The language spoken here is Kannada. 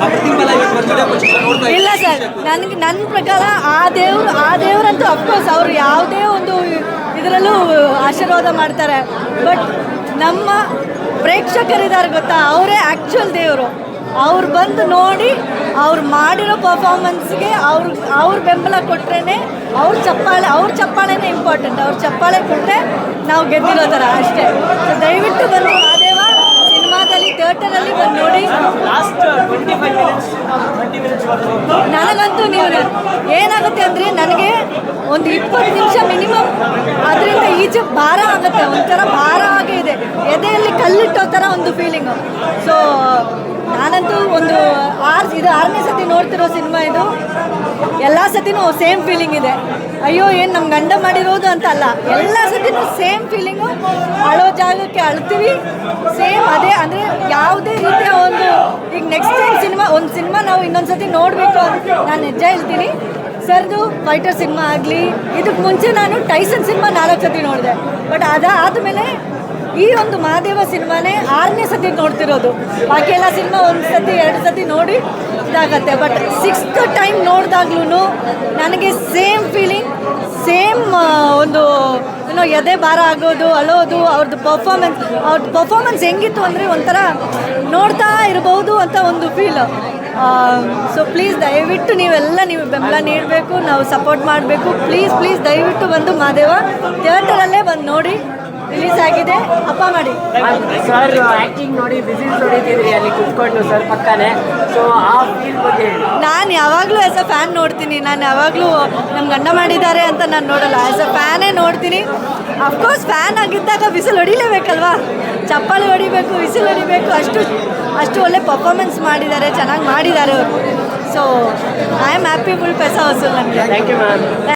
ಪ್ರತಿಫಲ ಇವತ್ತು ಬರ್ತ್ಡೇ ಫಂಕ್ಷನ್ ನೋಡ್ತಾ ಇಲ್ಲ ಸರ್, ನನ್ನ ಪ್ರಕಾರ ಆ ದೇವರಂತೂ ಅಫ್ಕೋರ್ಸ್ ಅವರು ಯಾವುದೇ ಒಂದು ಇದರಲ್ಲೂ ಆಶೀರ್ವಾದ ಮಾಡ್ತಾರೆ. ಬಟ್ ನಮ್ಮ ಪ್ರೇಕ್ಷಕರಿದ್ದಾರೆ ಗೊತ್ತಾ, ಅವರೇ ಆ್ಯಕ್ಚುಯಲ್ ದೇವರು. ಅವ್ರು ಬಂದು ನೋಡಿ ಅವ್ರು ಮಾಡಿರೋ ಪರ್ಫಾರ್ಮೆನ್ಸ್ಗೆ ಅವ್ರ ಬೆಂಬಲ ಕೊಟ್ರೇ ಅವ್ರ ಚಪ್ಪಾಳೆನೇ ಇಂಪಾರ್ಟೆಂಟ್. ಅವ್ರ ಚಪ್ಪಾಳೆ ಕೊಟ್ಟರೆ ನಾವು ಗೆದ್ದಿರೋ ಥರ ಅಷ್ಟೇ. ಸೊ ದಯವಿಟ್ಟು ಬಂದು ಮಹಾದೇವ ಸಿನಿಮಾದಲ್ಲಿ ಥಿಯೇಟರಲ್ಲಿ ಬಂದು ನೋಡಿ. ನನಗಂತೂ ನೀವು ಏನಾಗುತ್ತೆ ಅಂದರೆ ನನಗೆ ಒಂದು 20 ನಿಮಿಷ ಮಿನಿಮಮ್ ಅದರಿಂದ ಈಚೆ ಭಾರ ಆಗುತ್ತೆ, ಒಂಥರ ಭಾರ ಆಗೇ ಇದೆ, ಎದೆಯಲ್ಲಿ ಕಲ್ಲಿಟ್ಟೋ ಥರ ಒಂದು ಫೀಲಿಂಗು. ಸೊ ನಾನಂತೂ ಒಂದು 6ನೇ ಸತಿ ನೋಡ್ತಿರೋ ಸಿನಿಮಾ ಇದು. ಎಲ್ಲ ಸತಿನೂ ಸೇಮ್ ಫೀಲಿಂಗ್ ಇದೆ. ಅಯ್ಯೋ ಏನು ನಮ್ಮ ಗಂಡ ಮಾಡಿರೋದು ಅಂತ ಅಲ್ಲ, ಎಲ್ಲ ಸತಿನೂ ಸೇಮ್ ಫೀಲಿಂಗು. ಅಳೋ ಜಾಗಕ್ಕೆ ಅಳ್ತೀವಿ, ಸೇಮ್ ಅದೇ. ಅಂದರೆ ಯಾವುದೇ ರೀತಿಯ ಈಗ ನೆಕ್ಸ್ಟ್ ಟೈಮ್ ಒಂದು ಸಿನಿಮಾ ನಾವು ಇನ್ನೊಂದು ಸತಿ ನೋಡಬೇಕು ಅಂತ ನಾನು ಹೆಜ್ಜೆ ಹೇಳ್ತೀನಿ. ಸರ್ದು ಫೈಟರ್ ಸಿನಿಮಾ ಆಗಲಿ, ಇದಕ್ಕೆ ಮುಂಚೆ ನಾನು ಟೈಸನ್ ಸಿನಿಮಾ 4 ಸತಿ ನೋಡಿದೆ. ಬಟ್ ಅದಾದಮೇಲೆ ಈ ಒಂದು ಮಹಾದೇವ ಸಿನಿಮಾನೇ 6ನೇ ಸತಿ ನೋಡ್ತಿರೋದು. ಬಾಕಿ ಎಲ್ಲ ಸಿನಿಮಾ 1 ಸತಿ 2 ಸತಿ ನೋಡಿ ಇದಾಗತ್ತೆ. ಬಟ್ 6th ಟೈಮ್ ನೋಡಿದಾಗ್ಲೂ ನನಗೆ ಸೇಮ್ ಫೀಲಿಂಗ್, ಸೇಮ್ ಒಂದು ಎದೆ ಭಾರ ಆಗೋದು, ಅಳೋದು. ಅವ್ರದ್ದು ಪರ್ಫಾರ್ಮೆನ್ಸ್ ಹೆಂಗಿತ್ತು ಅಂದರೆ ಒಂಥರ ನೋಡ್ತಾ ಇರಬಹುದು ಅಂತ ಒಂದು ಫೀಲ್. ಸೊ ಪ್ಲೀಸ್ ದಯವಿಟ್ಟು ನೀವು ಬೆಂಬಲ ನೀಡಬೇಕು, ನಾವು ಸಪೋರ್ಟ್ ಮಾಡಬೇಕು. ಪ್ಲೀಸ್ ದಯವಿಟ್ಟು ಬಂದು ಮಹಾದೇವ ಥಿಯೇಟರಲ್ಲೇ ಬಂದು ನೋಡಿ. ರಿಲೀಸ್ ಆಗಿದೆ, ಹಬ್ಬ ಮಾಡಿ. ಸರ್ ಆ್ಯಕ್ಟಿಂಗ್ ನೋಡಿ ವಿಸಿಲ್ಸ್ ಹೊಡಿತಿದ್ರಿ ಅಲ್ಲಿ ಕುತ್ಕೊಂಡು ಸರ್ ಪಕ್ಕನೇ. ಸೊ ಆ ಫೀಲ್ ಬಗ್ಗೆ ನಾನು ಯಾವಾಗಲೂ ಆ್ಯಸ್ ಅ ಫ್ಯಾನ್ ನೋಡ್ತೀನಿ. ನಾನು ಯಾವಾಗಲೂ ನಮ್ಮ ಗಂಡ ಮಾಡಿದ್ದಾರೆ ಅಂತ ನಾನು ನೋಡಲ್ಲ, ಆ್ಯಸ್ ಅ ಫ್ಯಾನೇ ನೋಡ್ತೀನಿ. ಅಫ್ಕೋರ್ಸ್ ಫ್ಯಾನ್ ಆಗಿದ್ದಾಗ ವಿಸಿಲ್ ಹೊಡಿಲೇಬೇಕಲ್ವಾ, ಚಪ್ಪಾಳೆ ಹೊಡಿಬೇಕು, ವಿಸಿಲ್ ಹೊಡಿಬೇಕು. ಅಷ್ಟು ಒಳ್ಳೆ ಪರ್ಫಾರ್ಮೆನ್ಸ್ ಮಾಡಿದ್ದಾರೆ, ಚೆನ್ನಾಗಿ ಮಾಡಿದ್ದಾರೆ ಅವರು. So I am happy full paisa vasool ನನಗೆ. Thank you ma'am.